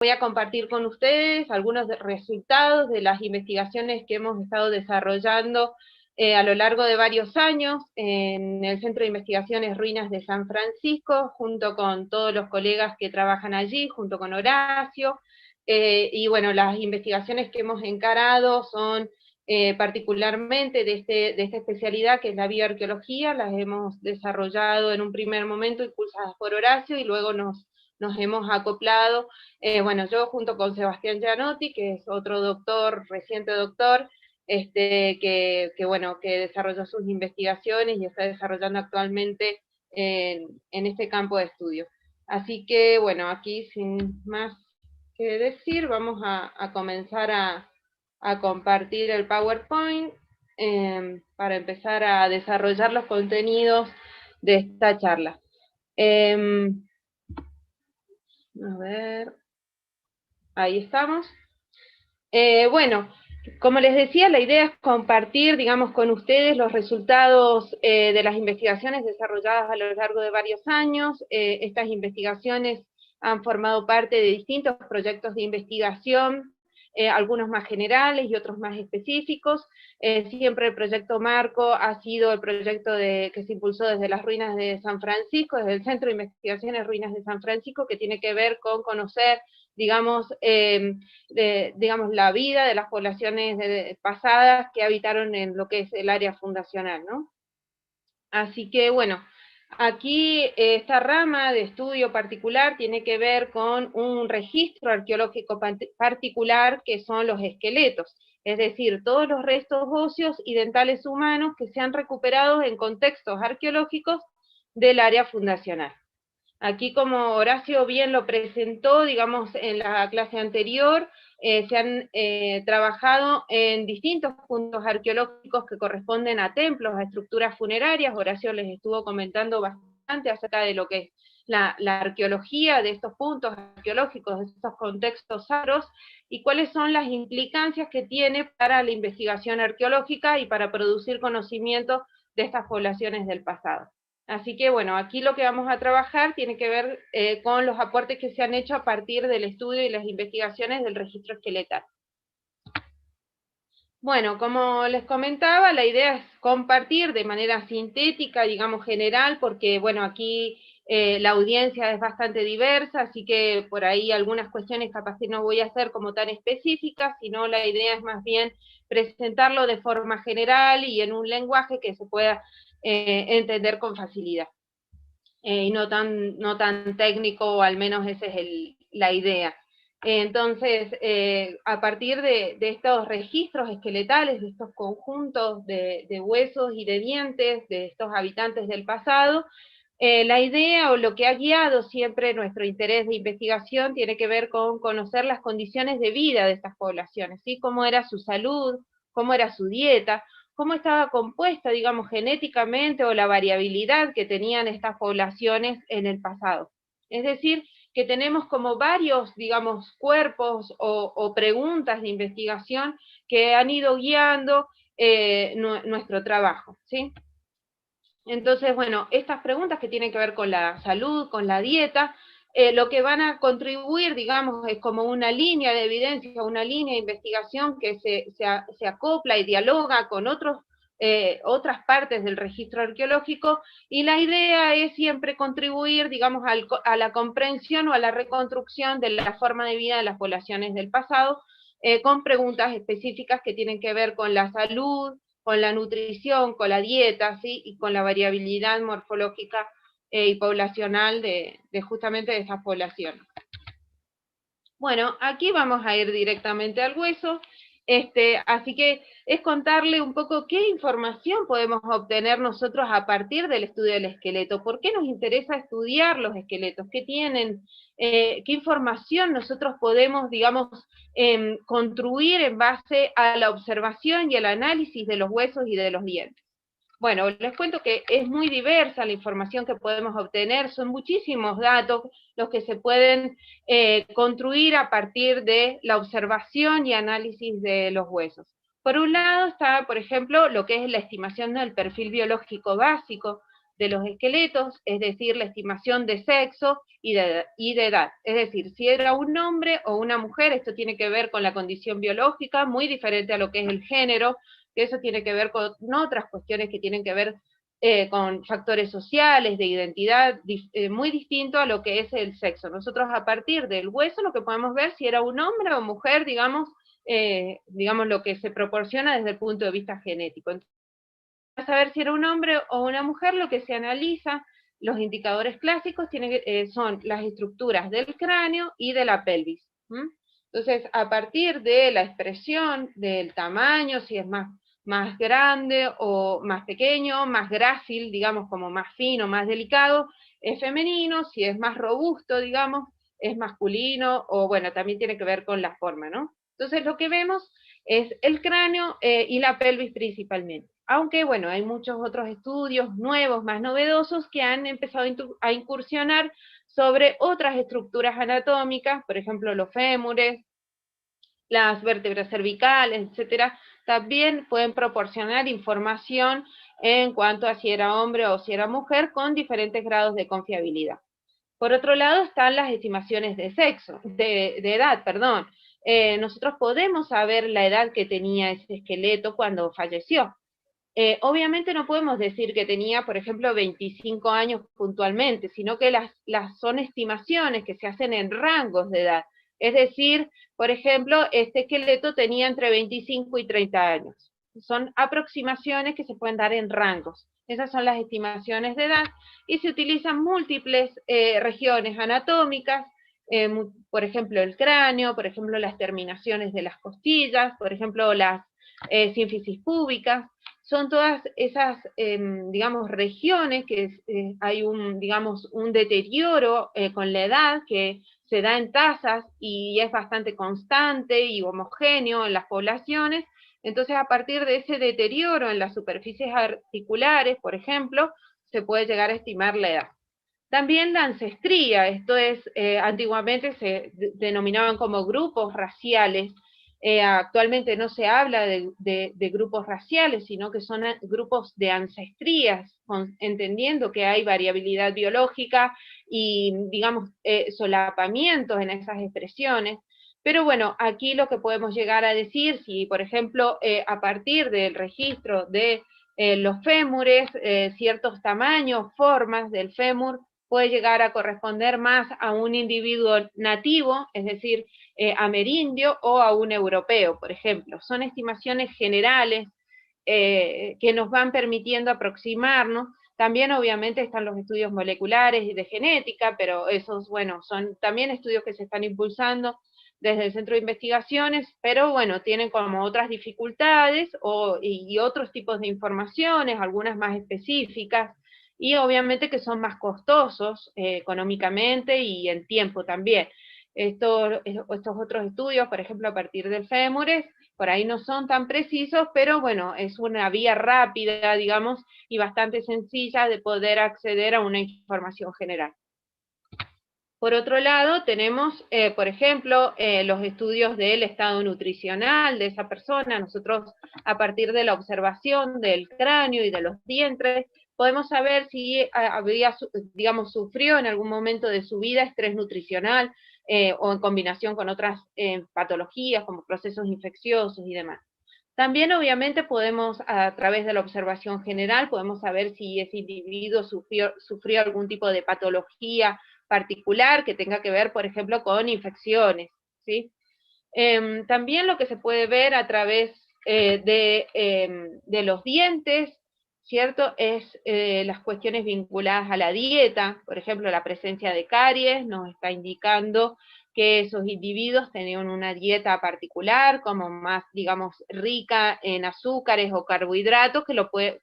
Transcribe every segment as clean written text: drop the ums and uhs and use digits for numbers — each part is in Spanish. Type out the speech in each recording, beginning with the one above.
voy a compartir con ustedes algunos resultados de las investigaciones que hemos estado desarrollando a lo largo de varios años en el Centro de Investigaciones Ruinas de San Francisco, junto con todos los colegas que trabajan allí, junto con Horacio, y bueno, las investigaciones que hemos encarado son particularmente de esta especialidad que es la bioarqueología, las hemos desarrollado en un primer momento impulsadas por Horacio y luego nos hemos acoplado, bueno, yo junto con Sebastián Gianotti, que es otro doctor, reciente doctor, bueno, que desarrolló sus investigaciones y está desarrollando actualmente en este campo de estudio. Así que, bueno, aquí sin más que decir, vamos a comenzar a compartir el PowerPoint para empezar a desarrollar los contenidos de esta charla. A ver, ahí estamos. Bueno, como les decía, la idea es compartir, digamos, con ustedes los resultados de las investigaciones desarrolladas a lo largo de varios años. Estas investigaciones han formado parte de distintos proyectos de investigación, algunos más generales y otros más específicos. Siempre el proyecto Marco ha sido el proyecto que se impulsó desde las ruinas de San Francisco, desde el Centro de Investigaciones Ruinas de San Francisco, que tiene que ver con conocer, digamos, digamos, la vida de las poblaciones pasadas que habitaron en lo que es el área fundacional, ¿no? Así que, bueno, aquí esta rama de estudio particular tiene que ver con un registro arqueológico particular que son los esqueletos, es decir, todos los restos óseos y dentales humanos que se han recuperado en contextos arqueológicos del área fundacional. Aquí, como Horacio bien lo presentó, digamos, en la clase anterior, se han trabajado en distintos puntos arqueológicos que corresponden a templos, a estructuras funerarias. Horacio les estuvo comentando bastante acerca de lo que es la arqueología de estos puntos arqueológicos, de estos contextos sacros, y cuáles son las implicancias que tiene para la investigación arqueológica y para producir conocimiento de estas poblaciones del pasado. Así que, bueno, aquí lo que vamos a trabajar tiene que ver con los aportes que se han hecho a partir del estudio y las investigaciones del registro esqueletal. Bueno, como les comentaba, la idea es compartir de manera sintética, digamos, general, porque, bueno, aquí la audiencia es bastante diversa, así que por ahí algunas cuestiones capaz que no voy a hacer como tan específicas, sino la idea es más bien presentarlo de forma general y en un lenguaje que se pueda entender con facilidad. Y no tan técnico, o al menos esa es la idea. Entonces, a partir de estos registros esqueletales, de estos conjuntos de huesos y de dientes de estos habitantes del pasado, la idea o lo que ha guiado siempre nuestro interés de investigación tiene que ver con conocer las condiciones de vida de estas poblaciones, ¿sí? Cómo era su salud, cómo era su dieta, cómo estaba compuesta, digamos, genéticamente, o la variabilidad que tenían estas poblaciones en el pasado. Es decir, que tenemos como varios, digamos, cuerpos o preguntas de investigación que han ido guiando nuestro trabajo, ¿sí? Entonces, bueno, estas preguntas que tienen que ver con la salud, con la dieta, lo que van a contribuir, digamos, es como una línea de evidencia, una línea de investigación que se acopla y dialoga con otras partes del registro arqueológico, y la idea es siempre contribuir, digamos, a la comprensión o a la reconstrucción de la forma de vida de las poblaciones del pasado, con preguntas específicas que tienen que ver con la salud, con la nutrición, con la dieta, ¿sí? Y con la variabilidad morfológica y poblacional justamente de esas poblaciones. Bueno, aquí vamos a ir directamente al hueso, así que es contarle un poco qué información podemos obtener nosotros a partir del estudio del esqueleto. ¿Por qué nos interesa estudiar los esqueletos? ¿Qué tienen? ¿Qué información nosotros podemos, digamos, construir en base a la observación y el análisis de los huesos y de los dientes? Bueno, les cuento que es muy diversa la información que podemos obtener, son muchísimos datos los que se pueden construir a partir de la observación y análisis de los huesos. Por un lado está, por ejemplo, lo que es la estimación del perfil biológico básico de los esqueletos, es decir, la estimación de sexo y de edad. Es decir, si era un hombre o una mujer, esto tiene que ver con la condición biológica, muy diferente a lo que es el género, que eso tiene que ver con otras cuestiones que tienen que ver con factores sociales, de identidad, muy distinto a lo que es el sexo. Nosotros a partir del hueso lo que podemos ver si era un hombre o mujer, digamos lo que se proporciona desde el punto de vista genético. Entonces, para saber si era un hombre o una mujer, lo que se analiza, los indicadores clásicos son las estructuras del cráneo y de la pelvis. Entonces, a partir de la expresión, del tamaño, si es más grande o más pequeño, más grácil, digamos, como más fino, más delicado, es femenino, si es más robusto, digamos, es masculino, o bueno, también tiene que ver con la forma, ¿no? Entonces, lo que vemos es el cráneo y la pelvis principalmente. Aunque, bueno, hay muchos otros estudios nuevos, más novedosos, que han empezado a incursionar sobre otras estructuras anatómicas, por ejemplo, los fémures, las vértebras cervicales, etcétera, también pueden proporcionar información en cuanto a si era hombre o si era mujer, con diferentes grados de confiabilidad. Por otro lado están las estimaciones de sexo, de edad, perdón. Nosotros podemos saber la edad que tenía ese esqueleto cuando falleció. Obviamente no podemos decir que tenía, por ejemplo, 25 años puntualmente, sino que son estimaciones que se hacen en rangos de edad. Es decir, por ejemplo, este esqueleto tenía entre 25 y 30 años. Son aproximaciones que se pueden dar en rangos. Esas son las estimaciones de edad y se utilizan múltiples regiones anatómicas, por ejemplo el cráneo, por ejemplo las terminaciones de las costillas, por ejemplo las sínfisis púbicas. Son todas esas, digamos, regiones que hay un deterioro con la edad que se da en tasas y es bastante constante y homogéneo en las poblaciones. Entonces, a partir de ese deterioro en las superficies articulares, por ejemplo, se puede llegar a estimar la edad. También la ancestría, esto es, antiguamente se denominaban como grupos raciales. Actualmente no se habla de grupos raciales, sino que son grupos de ancestrías, entendiendo que hay variabilidad biológica y, digamos, solapamientos en esas expresiones. Pero bueno, aquí lo que podemos llegar a decir, si por ejemplo, a partir del registro de los fémures, ciertos tamaños, formas del fémur, puede llegar a corresponder más a un individuo nativo, es decir, amerindio, o a un europeo, por ejemplo. Son estimaciones generales que nos van permitiendo aproximarnos. También obviamente están los estudios moleculares y de genética, pero esos, bueno, son también estudios que se están impulsando desde el Centro de Investigaciones, pero bueno, tienen como otras dificultades y otros tipos de informaciones, algunas más específicas, y obviamente que son más costosos económicamente y en tiempo también. Estos otros estudios, por ejemplo, a partir del fémures, por ahí no son tan precisos, pero bueno, es una vía rápida, digamos, y bastante sencilla de poder acceder a una información general. Por otro lado, tenemos, por ejemplo, los estudios del estado nutricional de esa persona. Nosotros, a partir de la observación del cráneo y de los dientes, podemos saber si había, digamos, sufrió en algún momento de su vida estrés nutricional o en combinación con otras patologías como procesos infecciosos y demás. También, obviamente, podemos, a través de la observación general, podemos saber si ese individuo sufrió algún tipo de patología particular que tenga que ver, por ejemplo, con infecciones, ¿sí? También lo que se puede ver a través de los dientes, ¿cierto? Es las cuestiones vinculadas a la dieta, por ejemplo, la presencia de caries nos está indicando que esos individuos tenían una dieta particular, como más, digamos, rica en azúcares o carbohidratos,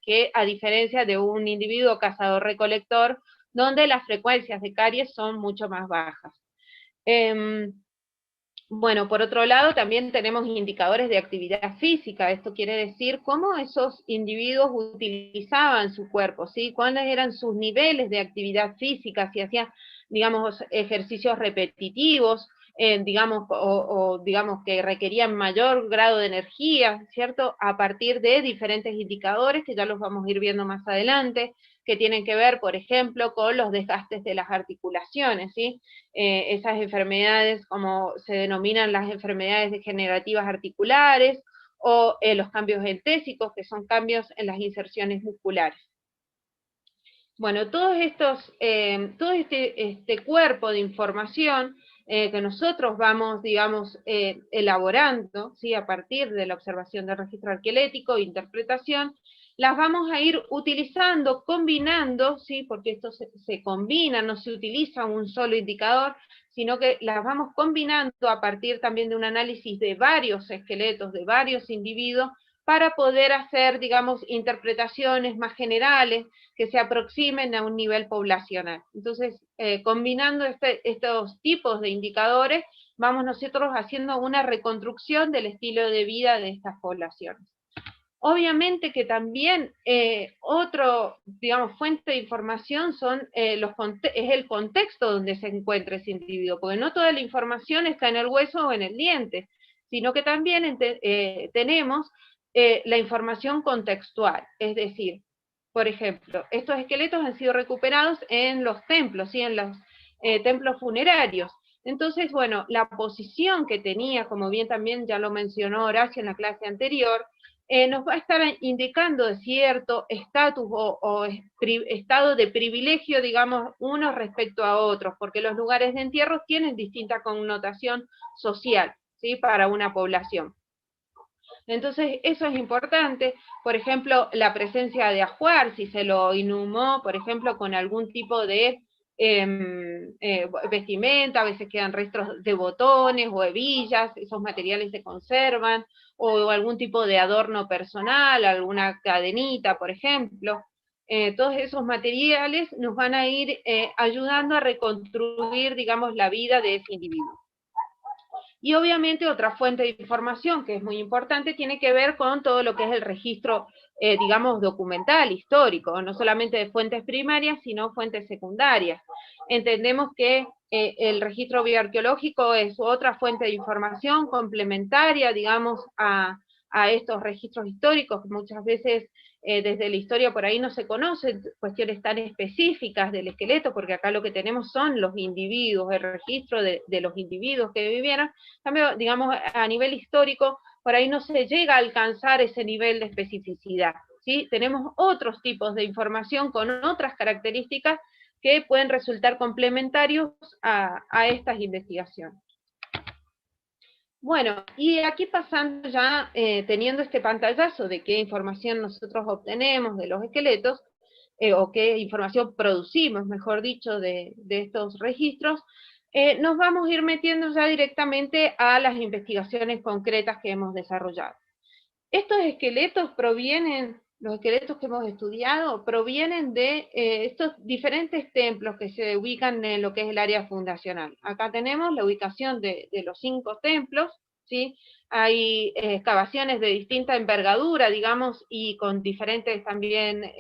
que a diferencia de un individuo cazador-recolector, donde las frecuencias de caries son mucho más bajas. Bueno, por otro lado, también tenemos indicadores de actividad física. Esto quiere decir cómo esos individuos utilizaban su cuerpo, ¿sí? Cuáles eran sus niveles de actividad física, si hacían, digamos, ejercicios repetitivos, digamos, digamos que requerían mayor grado de energía, ¿cierto? A partir de diferentes indicadores, que ya los vamos a ir viendo más adelante. que tienen que ver, por ejemplo, con los desgastes de las articulaciones, ¿sí? Esas enfermedades, como se denominan las enfermedades degenerativas articulares, o los cambios entésicos, que son cambios en las inserciones musculares. Bueno, todo este cuerpo de información que nosotros vamos, digamos, elaborando, ¿sí? A partir de la observación del registro arquelético, interpretación, las vamos a ir utilizando, combinando, ¿sí? Porque esto se combina, no se utiliza un solo indicador, sino que las vamos combinando a partir también de un análisis de varios esqueletos, de varios individuos, para poder hacer, digamos, interpretaciones más generales que se aproximen a un nivel poblacional. Entonces, combinando estos tipos de indicadores, vamos nosotros haciendo una reconstrucción del estilo de vida de estas poblaciones. Obviamente que también digamos, fuente de información es el contexto donde se encuentra ese individuo, porque no toda la información está en el hueso o en el diente, sino que también tenemos la información contextual, es decir, por ejemplo, estos esqueletos han sido recuperados en los templos, ¿sí? En los templos funerarios. Entonces, bueno, la posición que tenía, como bien también ya lo mencionó Horacio en la clase anterior, nos va a estar indicando cierto estatus o estado de privilegio, digamos, unos respecto a otros, porque los lugares de entierro tienen distinta connotación social, ¿sí? Para una población. Entonces, eso es importante. Por ejemplo, la presencia de ajuar, si se lo inhumó, por ejemplo, con algún tipo de vestimenta, a veces quedan restos de botones o hebillas, esos materiales se conservan, o algún tipo de adorno personal, alguna cadenita, por ejemplo. Todos esos materiales nos van a ir ayudando a reconstruir, digamos, la vida de ese individuo. Y obviamente otra fuente de información que es muy importante tiene que ver con todo lo que es el registro, digamos, documental, histórico, no solamente de fuentes primarias, sino fuentes secundarias. Entendemos que el registro bioarqueológico es otra fuente de información complementaria, digamos, a estos registros históricos, que muchas veces desde la historia por ahí no se conocen cuestiones tan específicas del esqueleto, porque acá lo que tenemos son los individuos, el registro de los individuos que vivieron. También, digamos, a nivel histórico, por ahí no se llega a alcanzar ese nivel de especificidad, ¿sí? Tenemos otros tipos de información con otras características que pueden resultar complementarios a estas investigaciones. Bueno, y aquí pasando ya, teniendo este pantallazo de qué información nosotros obtenemos de los esqueletos, o qué información producimos, mejor dicho, de estos registros, nos vamos a ir metiendo ya directamente a las investigaciones concretas que hemos desarrollado. Estos esqueletos los esqueletos que hemos estudiado, provienen de estos diferentes templos que se ubican en lo que es el área fundacional. Acá tenemos la ubicación de los 5 templos, ¿sí? Hay excavaciones de distinta envergadura, digamos, y con diferentes también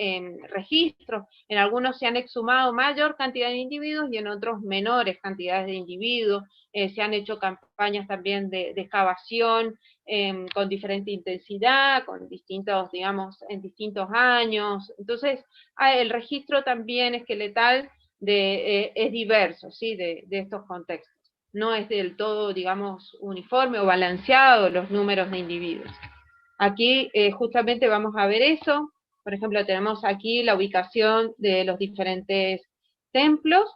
registros. En algunos se han exhumado mayor cantidad de individuos y en otros menores cantidades de individuos. Se han hecho campañas también de excavación con diferente intensidad, con distintos, digamos, en distintos años. Entonces, el registro también esqueletal es diverso, ¿sí? De estos contextos. No es del todo, digamos, uniforme o balanceado los números de individuos. Aquí justamente vamos a ver eso. Por ejemplo, tenemos aquí la ubicación de los diferentes templos.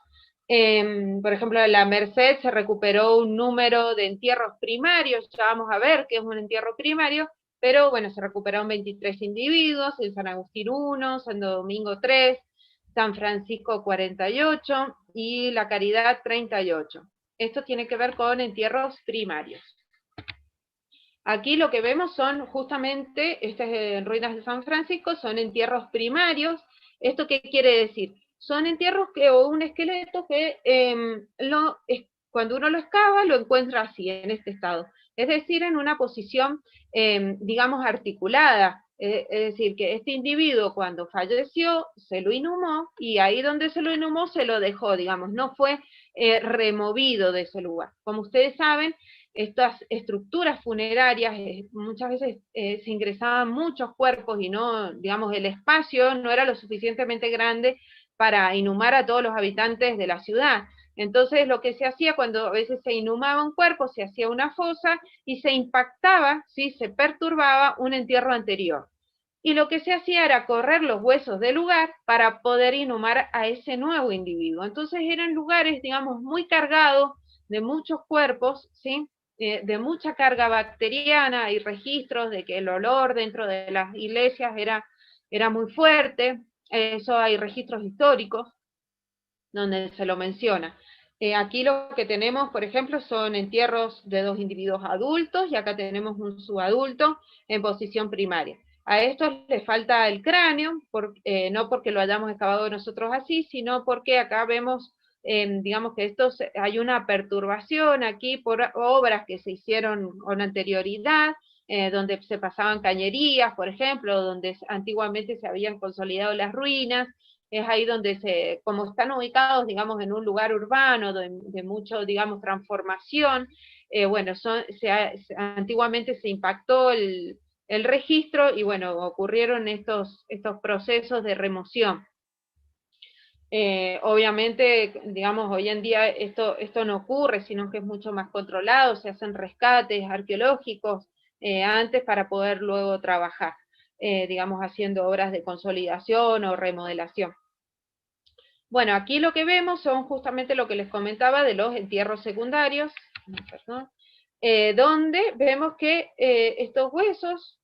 Por ejemplo, en la Merced se recuperó un número de entierros primarios, ya vamos a ver qué es un entierro primario, pero bueno, se recuperaron 23 individuos, en San Agustín 1, Santo Domingo 3, San Francisco 48 y La Caridad 38. Esto tiene que ver con entierros primarios. Aquí lo que vemos son justamente, estas en ruinas de San Francisco, son entierros primarios. ¿Esto qué quiere decir? Son entierros o un esqueleto que cuando uno lo excava lo encuentra así, en este estado. Es decir, en una posición, digamos, articulada. Es decir, que este individuo cuando falleció se lo inhumó y ahí donde se lo inhumó se lo dejó, digamos, no fue removido de ese lugar. Como ustedes saben, estas estructuras funerarias, muchas veces se ingresaban muchos cuerpos y no, digamos, el espacio no era lo suficientemente grande para inhumar a todos los habitantes de la ciudad. Entonces lo que se hacía cuando a veces se inhumaba un cuerpo, se hacía una fosa y se impactaba, ¿sí? Se perturbaba un entierro anterior. Y lo que se hacía era correr los huesos del lugar para poder inhumar a ese nuevo individuo. Entonces eran lugares, digamos, muy cargados de muchos cuerpos, ¿sí? De mucha carga bacteriana. Hay registros de que el olor dentro de las iglesias era muy fuerte. Eso hay registros históricos donde se lo menciona. Aquí lo que tenemos, por ejemplo, son entierros de 2 individuos adultos, y acá tenemos un subadulto en posición primaria. A estos les falta el cráneo, no porque lo hayamos excavado nosotros así, sino porque acá vemos, digamos que hay una perturbación aquí por obras que se hicieron con anterioridad, donde se pasaban cañerías, por ejemplo, donde antiguamente se habían consolidado las ruinas. Es ahí donde como están ubicados, digamos, en un lugar urbano de mucho, digamos, transformación, bueno, antiguamente se impactó el registro y, bueno, ocurrieron estos procesos de remoción. Obviamente, digamos, hoy en día esto no ocurre, sino que es mucho más controlado, se hacen rescates arqueológicos antes para poder luego trabajar, digamos, haciendo obras de consolidación o remodelación. Bueno, aquí lo que vemos son justamente lo que les comentaba de los entierros secundarios, donde vemos que estos huesos,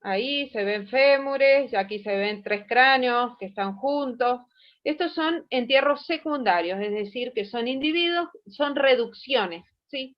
ahí se ven fémures, y aquí se ven 3 cráneos que están juntos. Estos son entierros secundarios, es decir, que son individuos, son reducciones, ¿sí?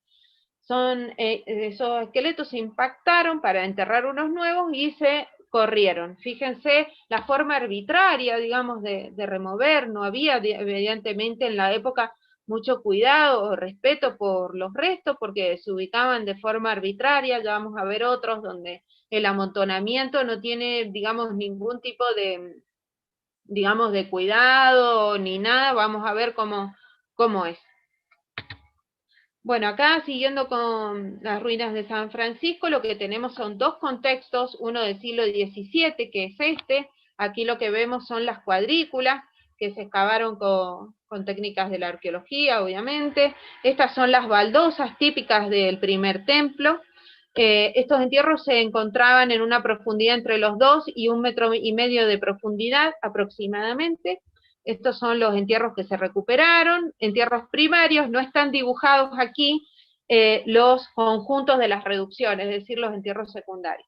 Esos esqueletos se impactaron para enterrar unos nuevos y se corrieron. Fíjense la forma arbitraria, digamos, de remover. No había, evidentemente, en la época mucho cuidado o respeto por los restos, porque se ubicaban de forma arbitraria. Ya vamos a ver otros donde el amontonamiento no tiene, digamos, ningún tipo de, digamos, de cuidado ni nada. Vamos a ver cómo es. Bueno, acá siguiendo con las ruinas de San Francisco, lo que tenemos son 2 contextos, uno del siglo XVII, que es este. Aquí lo que vemos son las cuadrículas, que se excavaron con técnicas de la arqueología, obviamente. Estas son las baldosas típicas del primer templo. Estos entierros se encontraban en una profundidad entre los 2 y 1,5 metros de profundidad aproximadamente. Estos son los entierros que se recuperaron, entierros primarios. No están dibujados aquí los conjuntos de las reducciones, es decir, los entierros secundarios.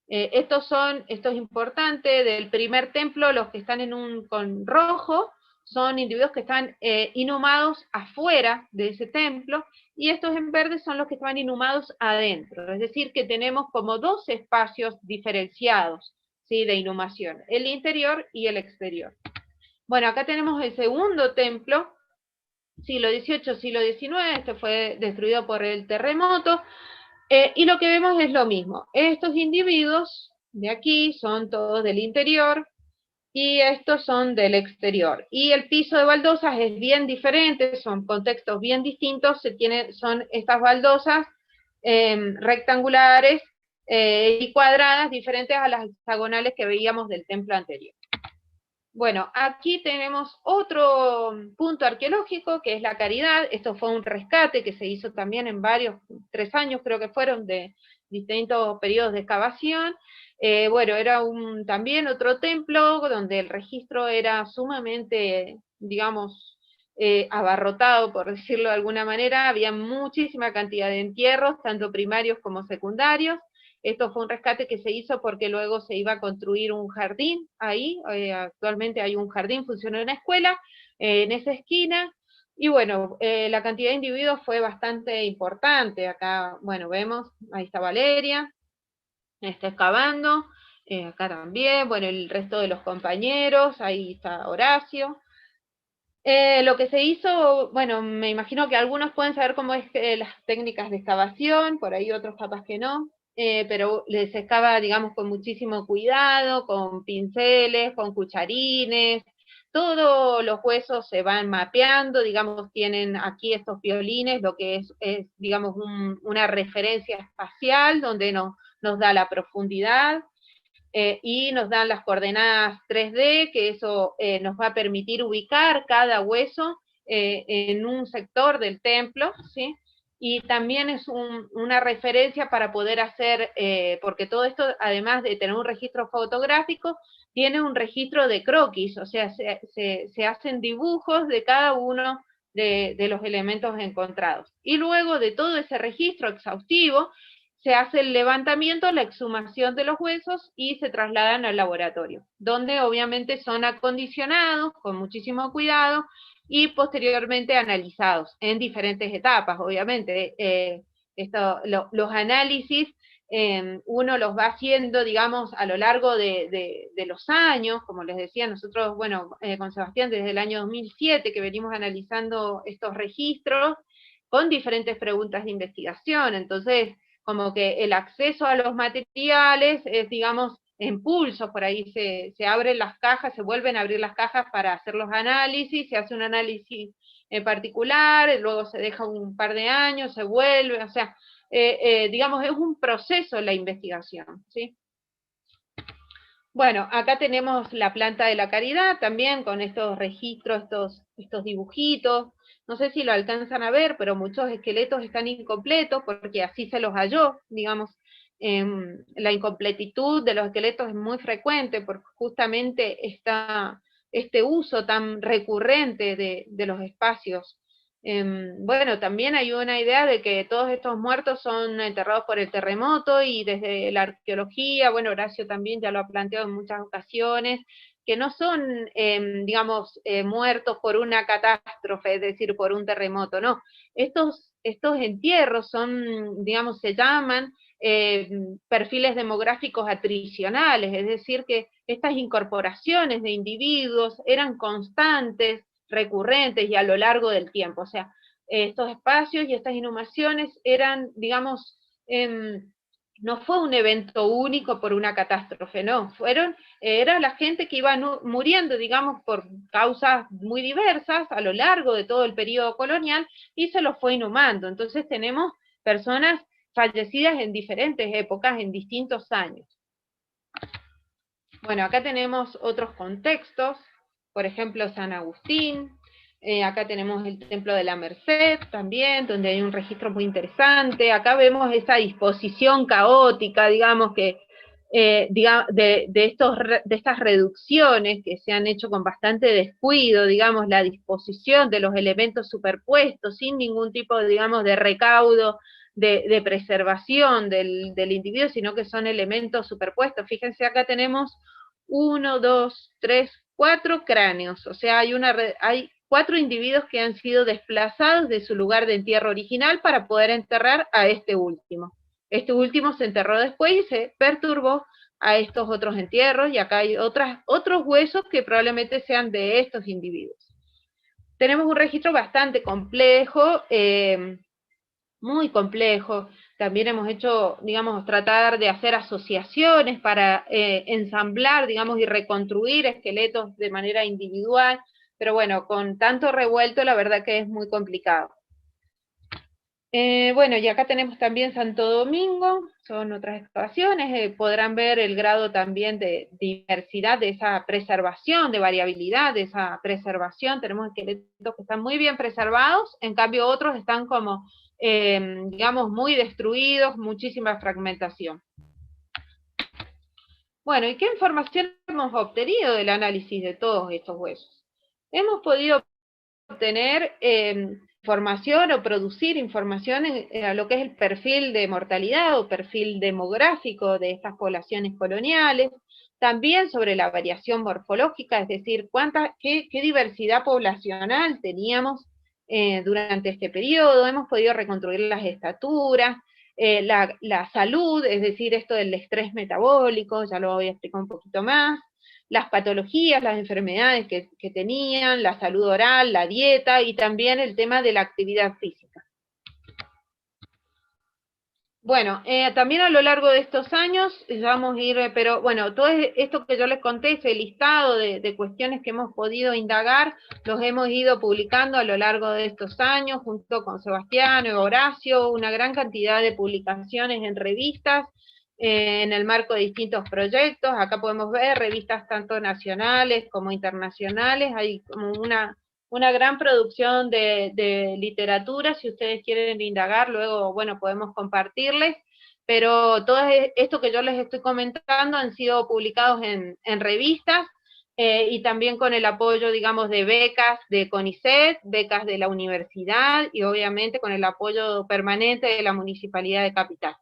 Esto es importante, del primer templo, los que están con rojo, son individuos que están inhumados afuera de ese templo, y estos en verde son los que estaban inhumados adentro, es decir, que tenemos como 2 espacios diferenciados, ¿sí?, de inhumación, el interior y el exterior. Bueno, acá tenemos el segundo templo, siglo XVIII, siglo XIX, este fue destruido por el terremoto, y lo que vemos es lo mismo. Estos individuos de aquí son todos del interior, y estos son del exterior. Y el piso de baldosas es bien diferente, son contextos bien distintos, son estas baldosas rectangulares y cuadradas, diferentes a las hexagonales que veíamos del templo anterior. Bueno, aquí tenemos otro punto arqueológico, que es la Caridad. Esto fue un rescate que se hizo también en 3 años creo que fueron, de distintos periodos de excavación. Bueno, era también otro templo donde el registro era sumamente, digamos, abarrotado, por decirlo de alguna manera. Había muchísima cantidad de entierros, tanto primarios como secundarios. Esto fue un rescate que se hizo porque luego se iba a construir un jardín ahí. Actualmente hay un jardín, funciona una escuela en esa esquina. Y bueno, la cantidad de individuos fue bastante importante. Acá, bueno, vemos, ahí está Valeria, está excavando, acá también, bueno, el resto de los compañeros, ahí está Horacio. Lo que se hizo, bueno, me imagino que algunos pueden saber cómo es las técnicas de excavación, por ahí otros capaz que no, pero se excava, digamos, con muchísimo cuidado, con pinceles, con cucharines, todos los huesos se van mapeando, digamos, tienen aquí estos violines, lo que es digamos, una referencia espacial donde nos da la profundidad, y nos dan las coordenadas 3D, que eso nos va a permitir ubicar cada hueso en un sector del templo, ¿sí? Y también es una referencia para poder hacer, porque todo esto, además de tener un registro fotográfico, tiene un registro de croquis, o sea, se hacen dibujos de cada uno de los elementos encontrados. Y luego de todo ese registro exhaustivo, se hace el levantamiento, la exhumación de los huesos y se trasladan al laboratorio, donde obviamente son acondicionados con muchísimo cuidado y posteriormente analizados en diferentes etapas, obviamente. Los análisis uno los va haciendo, digamos, a lo largo de los años, como les decía, nosotros, bueno, con Sebastián desde el año 2007 que venimos analizando estos registros con diferentes preguntas de investigación, entonces como que el acceso a los materiales es, digamos, en pulso, por ahí se abren las cajas, se vuelven a abrir las cajas para hacer los análisis, se hace un análisis en particular, luego se deja un par de años, se vuelve, o sea, digamos, es un proceso la investigación, ¿sí? Bueno, acá tenemos la planta de la caridad, también con estos registros, estos dibujitos, no sé si lo alcanzan a ver, pero muchos esqueletos están incompletos, porque así se los halló, digamos, la incompletitud de los esqueletos es muy frecuente, porque justamente este uso tan recurrente de los espacios. Bueno, también hay una idea de que todos estos muertos son enterrados por el terremoto, y desde la arqueología, bueno, Horacio también ya lo ha planteado en muchas ocasiones, que no son, digamos, muertos por una catástrofe, es decir, por un terremoto, no. Estos entierros son, digamos, se llaman perfiles demográficos atricionales, es decir, que estas incorporaciones de individuos eran constantes, recurrentes y a lo largo del tiempo, o sea, estos espacios y estas inhumaciones eran, digamos, no fue un evento único por una catástrofe, no, era la gente que iba muriendo, digamos, por causas muy diversas a lo largo de todo el periodo colonial, y se los fue inhumando. Entonces tenemos personas fallecidas en diferentes épocas, en distintos años. Bueno, acá tenemos otros contextos, por ejemplo, San Agustín, acá tenemos el Templo de la Merced también, donde hay un registro muy interesante. Acá vemos esa disposición caótica, digamos, que de estas reducciones que se han hecho con bastante descuido, digamos, la disposición de los elementos superpuestos, sin ningún tipo, digamos, de recaudo, de preservación del individuo, sino que son elementos superpuestos. Fíjense, acá tenemos 1, 2, 3, 4 cráneos, o sea, hay 4 individuos que han sido desplazados de su lugar de entierro original para poder enterrar a este último. Este último se enterró después y se perturbó a estos otros entierros, y acá hay otros huesos que probablemente sean de estos individuos. Tenemos un registro bastante complejo, muy complejo. También hemos hecho, digamos, tratar de hacer asociaciones para ensamblar, digamos, y reconstruir esqueletos de manera individual, pero bueno, con tanto revuelto, la verdad que es muy complicado. Bueno, y acá tenemos también Santo Domingo, son otras excavaciones, podrán ver el grado también de diversidad, de esa preservación, de variabilidad, de esa preservación. Tenemos esqueletos que están muy bien preservados, en cambio otros están como, digamos, muy destruidos, muchísima fragmentación. Bueno, ¿y qué información hemos obtenido del análisis de todos estos huesos? Hemos podido obtener información o producir información en lo que es el perfil de mortalidad o perfil demográfico de estas poblaciones coloniales, también sobre la variación morfológica, es decir, qué diversidad poblacional teníamos durante este periodo. Hemos podido reconstruir las estaturas, la salud, es decir, esto del estrés metabólico, ya lo voy a explicar un poquito más, las patologías, las enfermedades que tenían, la salud oral, la dieta, y también el tema de la actividad física. Bueno, también a lo largo de estos años vamos a ir, pero bueno, todo esto que yo les conté, ese listado de cuestiones que hemos podido indagar, los hemos ido publicando a lo largo de estos años, junto con Sebastián y Horacio, una gran cantidad de publicaciones en revistas, en el marco de distintos proyectos. Acá podemos ver revistas tanto nacionales como internacionales, hay como una gran producción de literatura. Si ustedes quieren indagar, luego, bueno, podemos compartirles, pero todo esto que yo les estoy comentando han sido publicados en revistas, y también con el apoyo, digamos, de becas de CONICET, becas de la universidad, y obviamente con el apoyo permanente de la Municipalidad de Capital.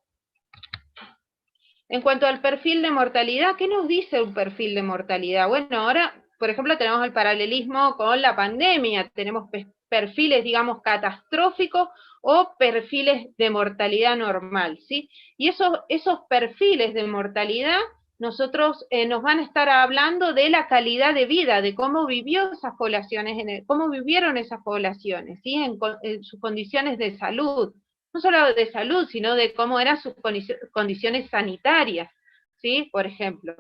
En cuanto al perfil de mortalidad, ¿qué nos dice un perfil de mortalidad? Bueno, ahora, por ejemplo, tenemos el paralelismo con la pandemia, tenemos perfiles, digamos, catastróficos o perfiles de mortalidad normal, ¿sí? Y esos perfiles de mortalidad, nosotros nos van a estar hablando de la calidad de vida, de cómo vivió esas poblaciones, cómo vivieron esas poblaciones, ¿sí? En sus condiciones de salud, no solo de salud, sino de cómo eran sus condiciones sanitarias, ¿sí? Por ejemplo.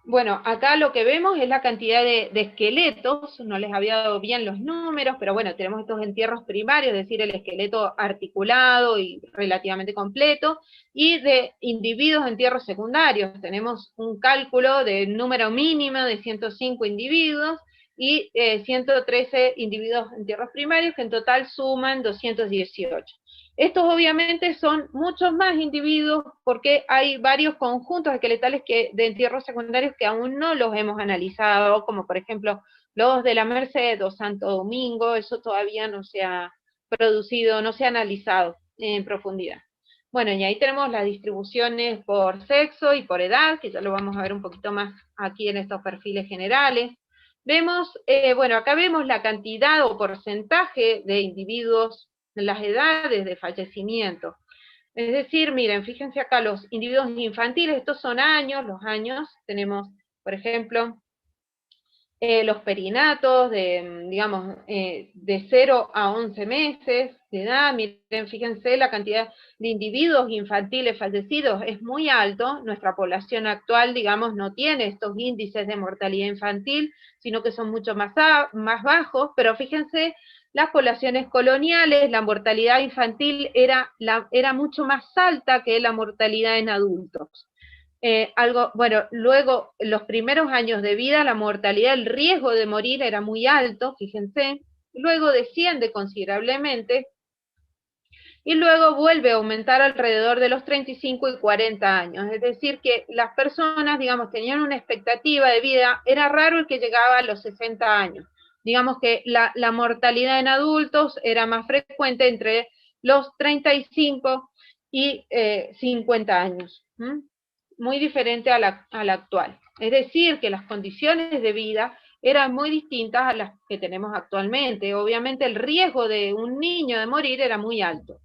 Bueno, acá lo que vemos es la cantidad de esqueletos, no les había dado bien los números, pero bueno, tenemos estos entierros primarios, es decir, el esqueleto articulado y relativamente completo, y de individuos entierros secundarios. Tenemos un cálculo de número mínimo de 105 individuos, y 113 individuos en tierras primarios, que en total suman 218. Estos obviamente son muchos más individuos, porque hay varios conjuntos esqueletales de entierros secundarios que aún no los hemos analizado, como por ejemplo los de la Merced o Santo Domingo. Eso todavía no se ha producido, no se ha analizado en profundidad. Bueno, y ahí tenemos las distribuciones por sexo y por edad, que ya lo vamos a ver un poquito más aquí en estos perfiles generales. Vemos, bueno, acá vemos la cantidad o porcentaje de individuos, las edades de fallecimiento. Es decir, miren, fíjense acá los individuos infantiles, estos son años, los años, tenemos, por ejemplo, los perinatos de, digamos, de 0 a 11 meses de edad. Miren, fíjense, la cantidad de individuos infantiles fallecidos es muy alto. Nuestra población actual, digamos, no tiene estos índices de mortalidad infantil, sino que son mucho más bajos, pero fíjense, las poblaciones coloniales, la mortalidad infantil era mucho más alta que la mortalidad en adultos. Bueno, luego, los primeros años de vida, la mortalidad, el riesgo de morir era muy alto, fíjense, luego desciende considerablemente, y luego vuelve a aumentar alrededor de los 35 y 40 años. Es decir, que las personas, digamos, tenían una expectativa de vida, era raro el que llegaba a los 60 años. Digamos que la mortalidad en adultos era más frecuente entre los 35 y 50 años. Muy diferente a la actual. Es decir, que las condiciones de vida eran muy distintas a las que tenemos actualmente. Obviamente el riesgo de un niño de morir era muy alto.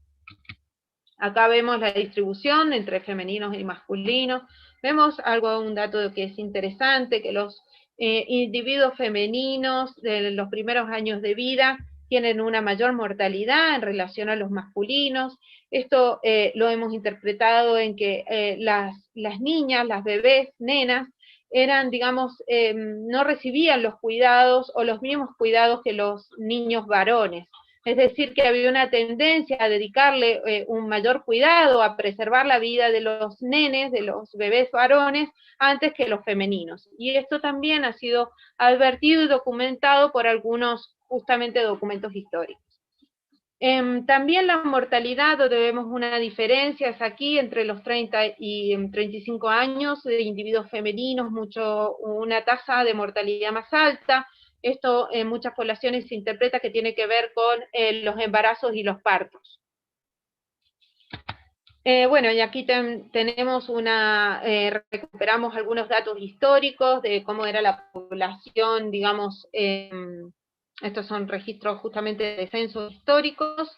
Acá vemos la distribución entre femeninos y masculinos. Vemos un dato que es interesante, que los individuos femeninos de los primeros años de vida tienen una mayor mortalidad en relación a los masculinos. Esto lo hemos interpretado en que las niñas, las bebés, nenas, eran, digamos, no recibían los cuidados o los mismos cuidados que los niños varones. Es decir, que había una tendencia a dedicarle un mayor cuidado, a preservar la vida de los nenes, de los bebés varones, antes que los femeninos. Y esto también ha sido advertido y documentado por algunos, justamente, documentos históricos. También la mortalidad, donde vemos una diferencia, es aquí entre los 30 y 35 años, de individuos femeninos, una tasa de mortalidad más alta. Esto en muchas poblaciones se interpreta que tiene que ver con los embarazos y los partos. Bueno, y aquí tenemos recuperamos algunos datos históricos de cómo era la población, digamos, estos son registros justamente de censos históricos.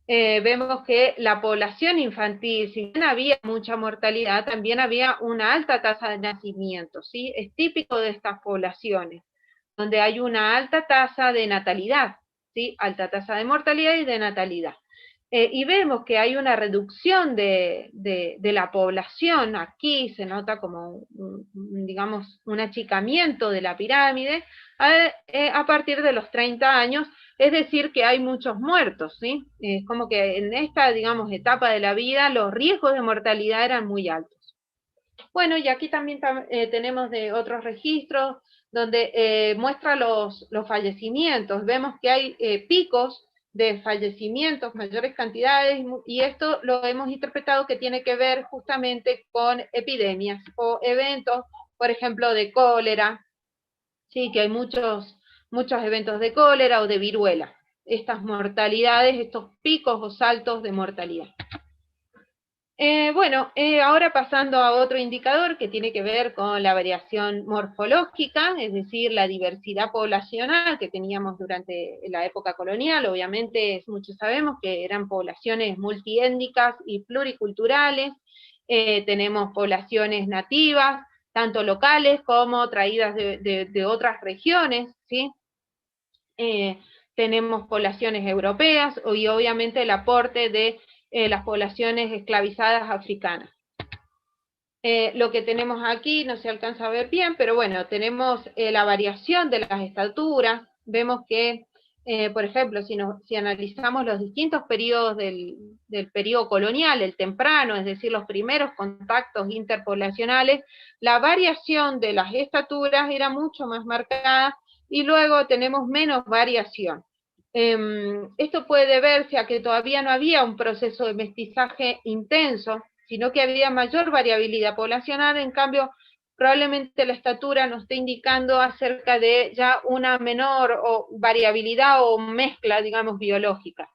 Vemos que la población infantil, si bien había mucha mortalidad, también había una alta tasa de nacimiento, ¿sí? Es típico de estas poblaciones, donde hay una alta tasa de natalidad, ¿sí? Alta tasa de mortalidad y de natalidad. y vemos que hay una reducción de la población. Aquí se nota como, digamos, un achicamiento de la pirámide a partir de los 30 años, es decir, que hay muchos muertos, ¿sí? Es como que en esta, digamos, etapa de la vida los riesgos de mortalidad eran muy altos. Bueno, y aquí también tenemos de otros registros donde muestra los fallecimientos. Vemos que hay picos de fallecimientos, mayores cantidades, y esto lo hemos interpretado que tiene que ver justamente con epidemias o eventos, por ejemplo, de cólera, sí, que hay muchos eventos de cólera o de viruela. Estas mortalidades, estos picos o saltos de mortalidad. Ahora pasando a otro indicador que tiene que ver con la variación morfológica, es decir, la diversidad poblacional que teníamos durante la época colonial. Obviamente, muchos sabemos que eran poblaciones multiétnicas y pluriculturales. Tenemos poblaciones nativas, tanto locales como traídas de otras regiones, ¿sí? Tenemos poblaciones europeas y obviamente el aporte de las poblaciones esclavizadas africanas. Lo que tenemos aquí no se alcanza a ver bien, pero bueno, tenemos la variación de las estaturas. Vemos que, por ejemplo, si analizamos los distintos periodos del periodo colonial, el temprano, es decir, los primeros contactos interpoblacionales, la variación de las estaturas era mucho más marcada y luego tenemos menos variación. Esto puede deberse a que todavía no había un proceso de mestizaje intenso, sino que había mayor variabilidad poblacional. En cambio, probablemente la estatura nos esté indicando acerca de ya una menor variabilidad o mezcla, digamos, biológica.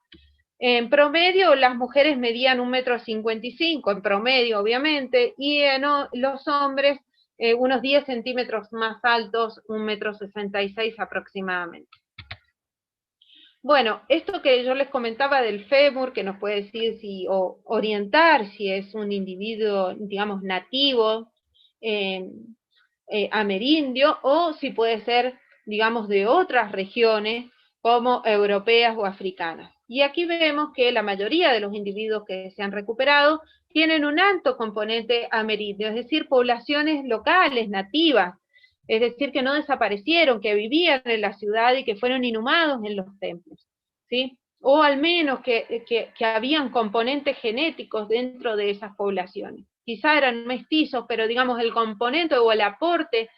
En promedio, las mujeres medían 1,55 m, en promedio, obviamente, y los hombres unos 10 centímetros más altos, 1,66 m aproximadamente. Bueno, esto que yo les comentaba del fémur, que nos puede decir o orientar si es un individuo, digamos, nativo, amerindio, o si puede ser, digamos, de otras regiones, como europeas o africanas. Y aquí vemos que la mayoría de los individuos que se han recuperado tienen un alto componente amerindio, es decir, poblaciones locales, nativas, es decir, que no desaparecieron, que vivían en la ciudad y que fueron inhumados en los templos, ¿sí? O al menos que habían componentes genéticos dentro de esas poblaciones. Quizá eran mestizos, pero digamos el componente o el aporte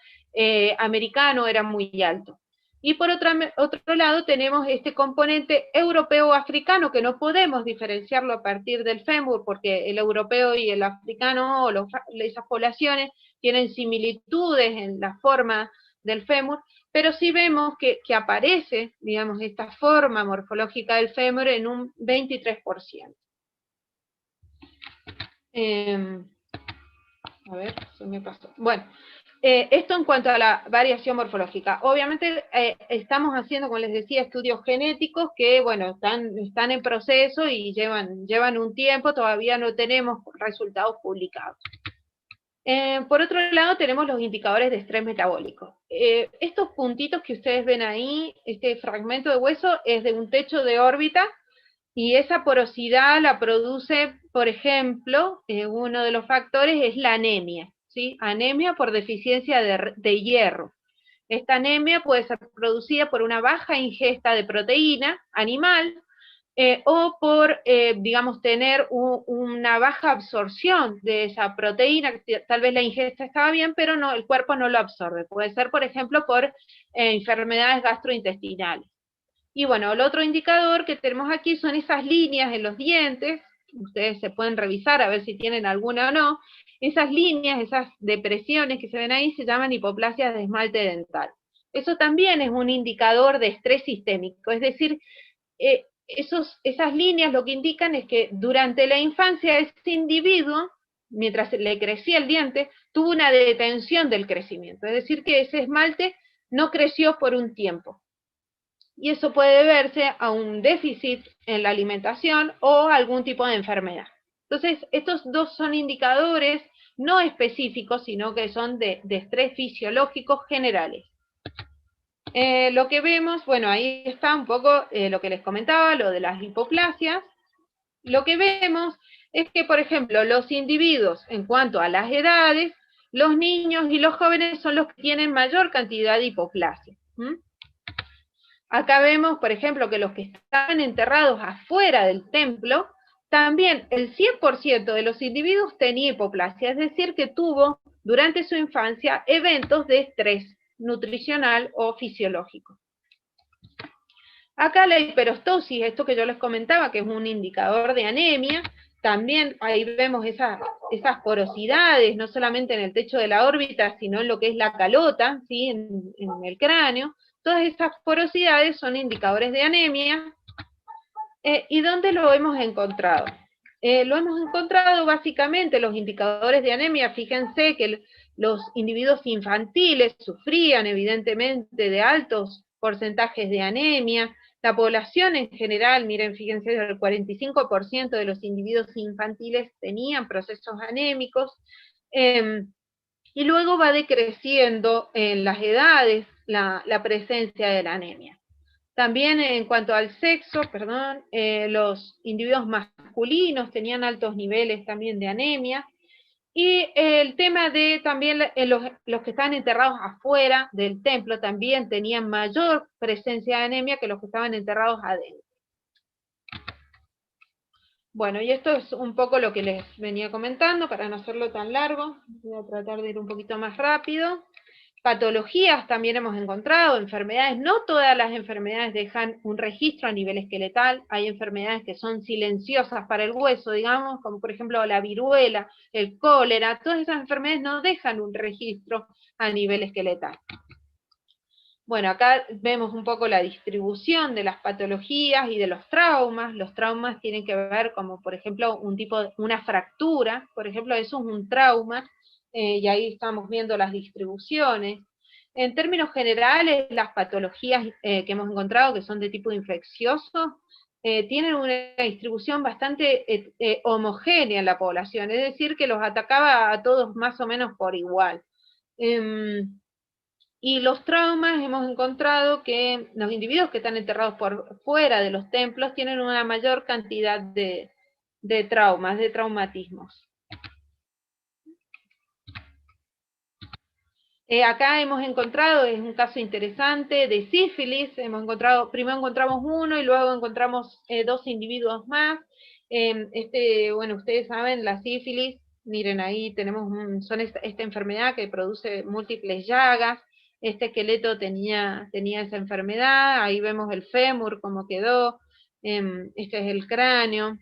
americano era muy alto. Y por otro lado tenemos este componente europeo-africano, que no podemos diferenciarlo a partir del fémur, porque el europeo y el africano, o esas poblaciones, tienen similitudes en la forma del fémur, pero sí vemos que aparece, digamos, esta forma morfológica del fémur en un 23%. A ver, se me pasó. Bueno, esto en cuanto a la variación morfológica. Obviamente estamos haciendo, como les decía, estudios genéticos que, bueno, están en proceso y llevan un tiempo, todavía no tenemos resultados publicados. Por otro lado, tenemos los indicadores de estrés metabólico. Estos puntitos que ustedes ven ahí, este fragmento de hueso, es de un techo de órbita, y esa porosidad la produce, por ejemplo, uno de los factores es la anemia, ¿sí? Anemia por deficiencia de hierro. Esta anemia puede ser producida por una baja ingesta de proteína animal, o por, digamos, tener una baja absorción de esa proteína. Tal vez la ingesta estaba bien, pero no, el cuerpo no lo absorbe. Puede ser, por ejemplo, por enfermedades gastrointestinales. Y bueno, el otro indicador que tenemos aquí son esas líneas en los dientes. Ustedes se pueden revisar a ver si tienen alguna o no. Esas líneas, esas depresiones que se ven ahí, se llaman hipoplasias de esmalte dental. Eso también es un indicador de estrés sistémico, es decir, esas líneas lo que indican es que durante la infancia ese individuo, mientras le crecía el diente, tuvo una detención del crecimiento, es decir, que ese esmalte no creció por un tiempo. Y eso puede deberse a un déficit en la alimentación o algún tipo de enfermedad. Entonces, estos dos son indicadores no específicos, sino que son de estrés fisiológico generales. Lo que vemos, bueno, ahí está un poco lo que les comentaba, lo de las hipoplasias. lo que vemos es que, por ejemplo, los individuos, en cuanto a las edades, los niños y los jóvenes son los que tienen mayor cantidad de hipoplasia. Acá vemos, por ejemplo, que los que están enterrados afuera del templo, también el 100% de los individuos tenía hipoplasia, es decir, que tuvo durante su infancia eventos de estrés nutricional o fisiológico. Acá la hiperostosis, esto que yo les comentaba, que es un indicador de anemia, también ahí vemos esas porosidades, no solamente en el techo de la órbita, sino en lo que es la calota, ¿sí? en el cráneo. Todas esas porosidades son indicadores de anemia. ¿Y dónde lo hemos encontrado? Lo hemos encontrado básicamente, los indicadores de anemia, fíjense que los individuos infantiles sufrían evidentemente de altos porcentajes de anemia, la población en general, miren, fíjense, el 45% de los individuos infantiles tenían procesos anémicos, y luego va decreciendo en las edades la presencia de la anemia. También en cuanto al sexo, los individuos masculinos tenían altos niveles también de anemia, y el tema de también los que estaban enterrados afuera del templo también tenían mayor presencia de anemia que los que estaban enterrados adentro. Bueno, y esto es un poco lo que les venía comentando, para no hacerlo tan largo, voy a tratar de ir un poquito más rápido. Patologías también hemos encontrado, enfermedades, no todas las enfermedades dejan un registro a nivel esqueletal, hay enfermedades que son silenciosas para el hueso, digamos, como por ejemplo la viruela, el cólera, todas esas enfermedades no dejan un registro a nivel esqueletal. Bueno, acá vemos un poco la distribución de las patologías y de los traumas. Los traumas tienen que ver como, por ejemplo, una fractura, por ejemplo, eso es un trauma, y ahí estamos viendo las distribuciones. En términos generales, las patologías que hemos encontrado, que son de tipo infeccioso, tienen una distribución bastante homogénea en la población, es decir, que los atacaba a todos más o menos por igual. Y los traumas, hemos encontrado que los individuos que están enterrados por fuera de los templos tienen una mayor cantidad de traumas, de traumatismos. Acá hemos encontrado, es un caso interesante, de sífilis. Primero encontramos uno y luego encontramos 2 individuos más. Bueno, ustedes saben, la sífilis, miren ahí tenemos esta enfermedad que produce múltiples llagas. Este esqueleto tenía esa enfermedad, ahí vemos el fémur, cómo quedó, este es el cráneo,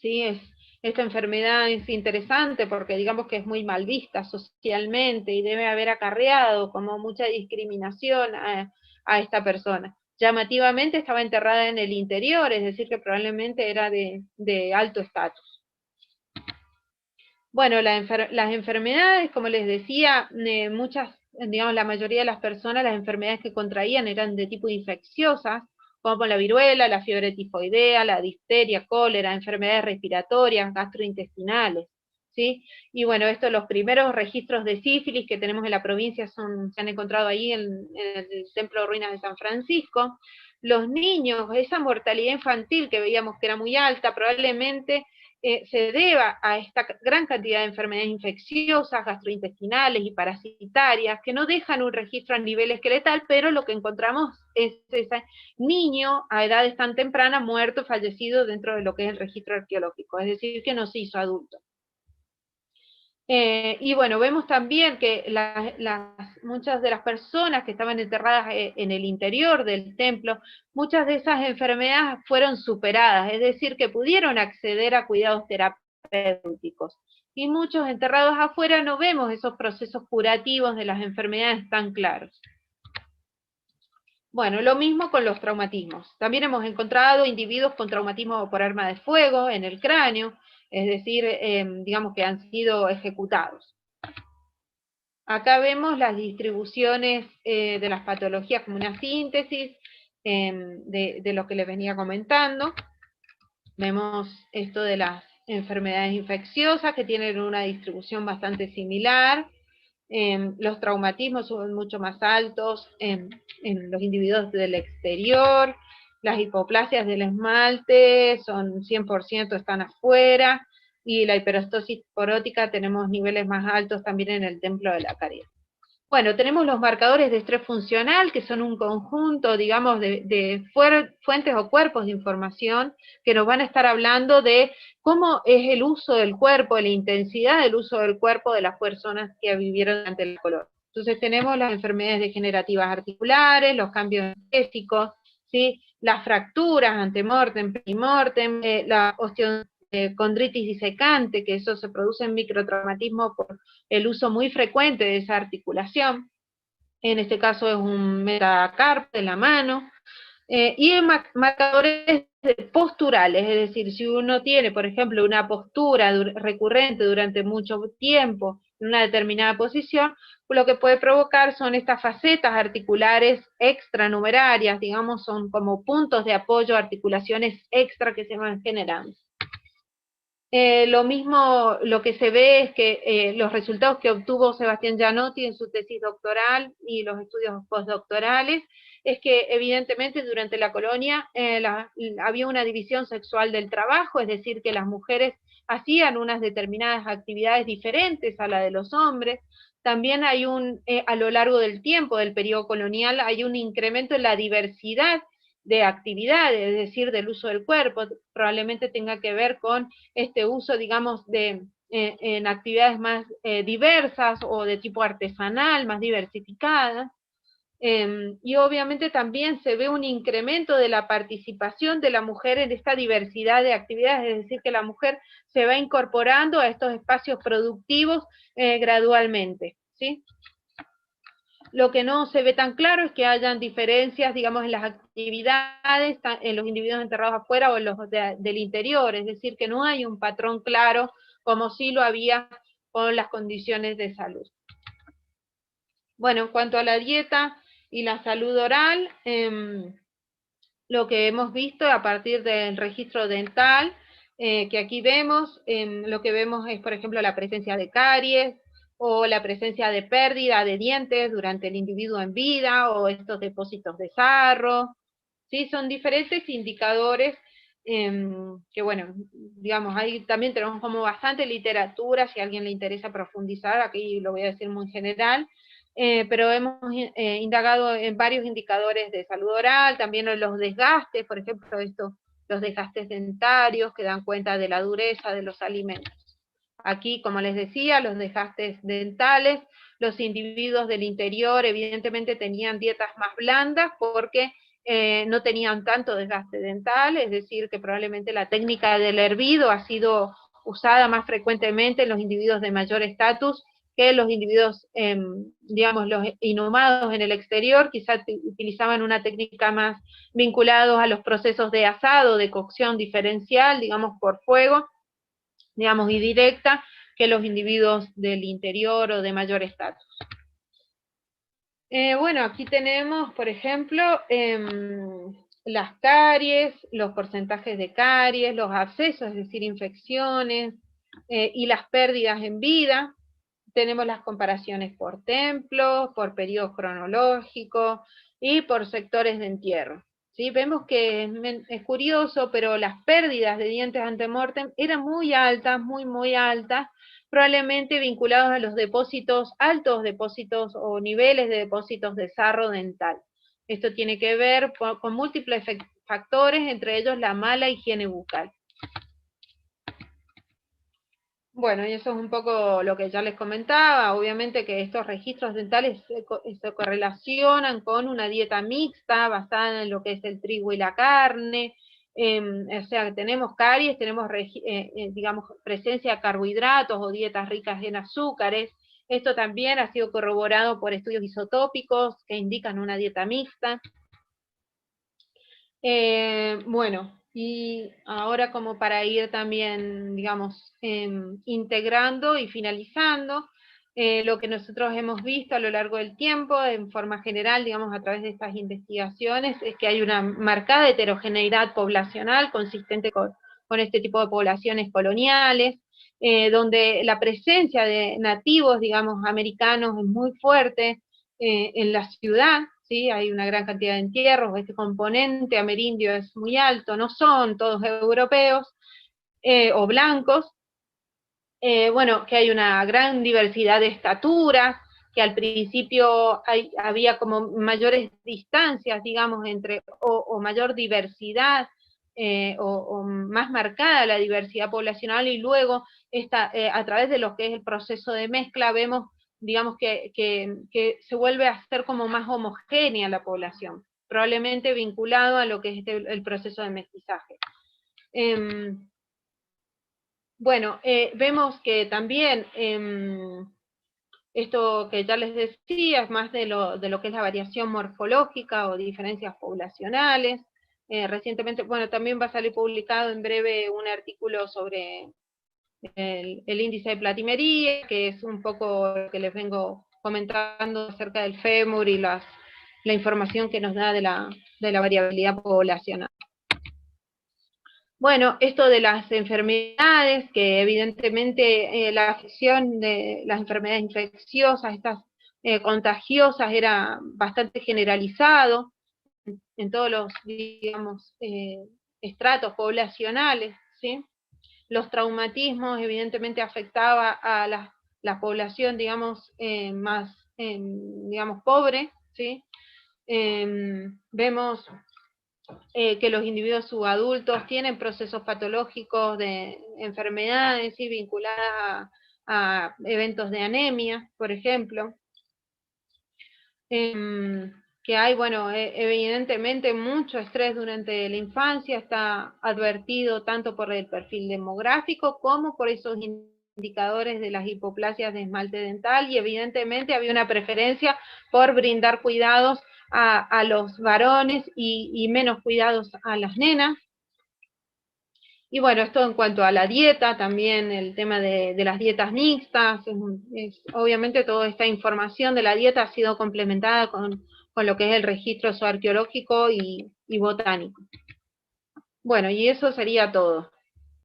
¿sí? Esta enfermedad es interesante porque digamos que es muy mal vista socialmente y debe haber acarreado como mucha discriminación a esta persona. Llamativamente estaba enterrada en el interior, es decir que probablemente era de alto estatus. Bueno, las enfermedades, como les decía, digamos, la mayoría de las personas, las enfermedades que contraían eran de tipo infecciosas, como la viruela, la fiebre tifoidea, la difteria, cólera, enfermedades respiratorias, gastrointestinales, ¿sí? Y bueno, los primeros registros de sífilis que tenemos en la provincia se han encontrado ahí en el Templo de Ruinas de San Francisco. Los niños, esa mortalidad infantil que veíamos que era muy alta, probablemente se deba a esta gran cantidad de enfermedades infecciosas, gastrointestinales y parasitarias, que no dejan un registro a nivel esqueletal, pero lo que encontramos es ese niño a edades tan tempranas muerto, fallecido dentro de lo que es el registro arqueológico, es decir, que no se hizo adulto. Y bueno, vemos también que muchas de las personas que estaban enterradas en el interior del templo, muchas de esas enfermedades fueron superadas, es decir, que pudieron acceder a cuidados terapéuticos. Y muchos enterrados afuera no vemos esos procesos curativos de las enfermedades tan claros. Bueno, lo mismo con los traumatismos. También hemos encontrado individuos con traumatismo por arma de fuego en el cráneo, es decir, digamos que han sido ejecutados. Acá vemos las distribuciones de las patologías como una síntesis de lo que les venía comentando. Vemos esto de las enfermedades infecciosas que tienen una distribución bastante similar. Los traumatismos son mucho más altos en los individuos del exterior. las hipoplasias del esmalte son 100% están afuera, y la hiperostosis porótica tenemos niveles más altos también en el templo de la caries. Bueno, tenemos los marcadores de estrés funcional, que son un conjunto, digamos, de fuentes o cuerpos de información que nos van a estar hablando de cómo es el uso del cuerpo, la intensidad del uso del cuerpo de las personas que vivieron durante el color. Entonces tenemos las enfermedades degenerativas articulares, los cambios estéticos, ¿sí? Las fracturas, antemortem, primortem, la osteocondritis disecante, que eso se produce en microtraumatismo por el uso muy frecuente de esa articulación, en este caso es un metacarpo de la mano, y en marcadores posturales, es decir, si uno tiene, por ejemplo, una postura recurrente durante mucho tiempo en una determinada posición, lo que puede provocar son estas facetas articulares extranumerarias, digamos, son como puntos de apoyo, articulaciones extra que se van generando. Lo mismo, lo que se ve es que los resultados que obtuvo Sebastián Gianotti en su tesis doctoral y los estudios postdoctorales es que evidentemente durante la colonia había una división sexual del trabajo, es decir, que las mujeres hacían unas determinadas actividades diferentes a la de los hombres. También hay a lo largo del tiempo del periodo colonial, hay un incremento en la diversidad de actividades, es decir, del uso del cuerpo, probablemente tenga que ver con este uso, digamos, en actividades más diversas o de tipo artesanal, más diversificadas. Y obviamente también se ve un incremento de la participación de la mujer en esta diversidad de actividades, es decir, que la mujer se va incorporando a estos espacios productivos gradualmente, ¿sí? Lo que no se ve tan claro es que hayan diferencias, digamos, en las actividades, en los individuos enterrados afuera o en los del interior, es decir, que no hay un patrón claro como sí lo había con las condiciones de salud. Bueno, en cuanto a la dieta y la salud oral, lo que hemos visto a partir del registro dental, que aquí vemos, lo que vemos es, por ejemplo, la presencia de caries, o la presencia de pérdida de dientes durante el individuo en vida, o estos depósitos de sarro, ¿sí? Son diferentes indicadores que, bueno, digamos, ahí también tenemos como bastante literatura, si a alguien le interesa profundizar, aquí lo voy a decir muy general, pero hemos indagado en varios indicadores de salud oral, también en los desgastes, por ejemplo, los desgastes dentarios que dan cuenta de la dureza de los alimentos. Aquí, como les decía, los desgastes dentales, los individuos del interior evidentemente tenían dietas más blandas porque no tenían tanto desgaste dental, es decir, que probablemente la técnica del hervido ha sido usada más frecuentemente en los individuos de mayor estatus que los individuos, digamos, los inhumados en el exterior, quizás utilizaban una técnica más vinculada a los procesos de asado, de cocción diferencial, digamos, por fuego, digamos, y directa, que los individuos del interior o de mayor estatus. Bueno, aquí tenemos, por ejemplo, las caries, los porcentajes de caries, los abscesos, es decir, infecciones, y las pérdidas en vida. Tenemos las comparaciones por templos, por periodos cronológicos y por sectores de entierro. ¿Sí? Vemos que es curioso, pero las pérdidas de dientes antemortem eran muy altas, muy altas, probablemente vinculados a los depósitos, altos depósitos o niveles de depósitos de sarro dental. Esto tiene que ver con múltiples factores, entre ellos la mala higiene bucal. Bueno, y eso es un poco lo que ya les comentaba, obviamente que estos registros dentales se correlacionan con una dieta mixta basada en lo que es el trigo y la carne, o sea, tenemos caries, tenemos, digamos, presencia de carbohidratos o dietas ricas en azúcares. Esto también ha sido corroborado por estudios isotópicos que indican una dieta mixta. Bueno, y ahora como para ir también, digamos, integrando y finalizando, lo que nosotros hemos visto a lo largo del tiempo, en forma general, digamos, a través de estas investigaciones, es que hay una marcada heterogeneidad poblacional consistente con este tipo de poblaciones coloniales, donde la presencia de nativos, digamos, americanos es muy fuerte en la ciudad, ¿sí? Hay una gran cantidad de entierros, este componente amerindio es muy alto, no son todos europeos o blancos, bueno, que hay una gran diversidad de estaturas, que al principio había como mayores distancias, digamos, entre, o mayor diversidad, o más marcada la diversidad poblacional, y luego a través de lo que es el proceso de mezcla vemos, digamos, que se vuelve a ser como más homogénea la población, probablemente vinculado a lo que es el proceso de mestizaje. Bueno, vemos que también esto que ya les decía es más de lo que es la variación morfológica o diferencias poblacionales. Recientemente, bueno, también va a salir publicado en breve un artículo sobre el índice de platimería, que es un poco lo que les vengo comentando acerca del fémur y la información que nos da de la variabilidad poblacional. Bueno, esto de las enfermedades, que evidentemente la afección de las enfermedades infecciosas, estas contagiosas, era bastante generalizado en todos los, digamos, estratos poblacionales, ¿sí? Los traumatismos evidentemente afectaba a la población, digamos, más, digamos, pobre, ¿sí? Vemos que los individuos subadultos tienen procesos patológicos de enfermedades, ¿sí? Vinculadas a eventos de anemia, por ejemplo. Que hay, bueno, evidentemente mucho estrés durante la infancia, está advertido tanto por el perfil demográfico como por esos indicadores de las hipoplasias de esmalte dental, y evidentemente había una preferencia por brindar cuidados a los varones y menos cuidados a las nenas. Y bueno, esto en cuanto a la dieta, también el tema de las dietas mixtas, obviamente toda esta información de la dieta ha sido complementada con lo que es el registro zooarqueológico y botánico. Bueno, y eso sería todo.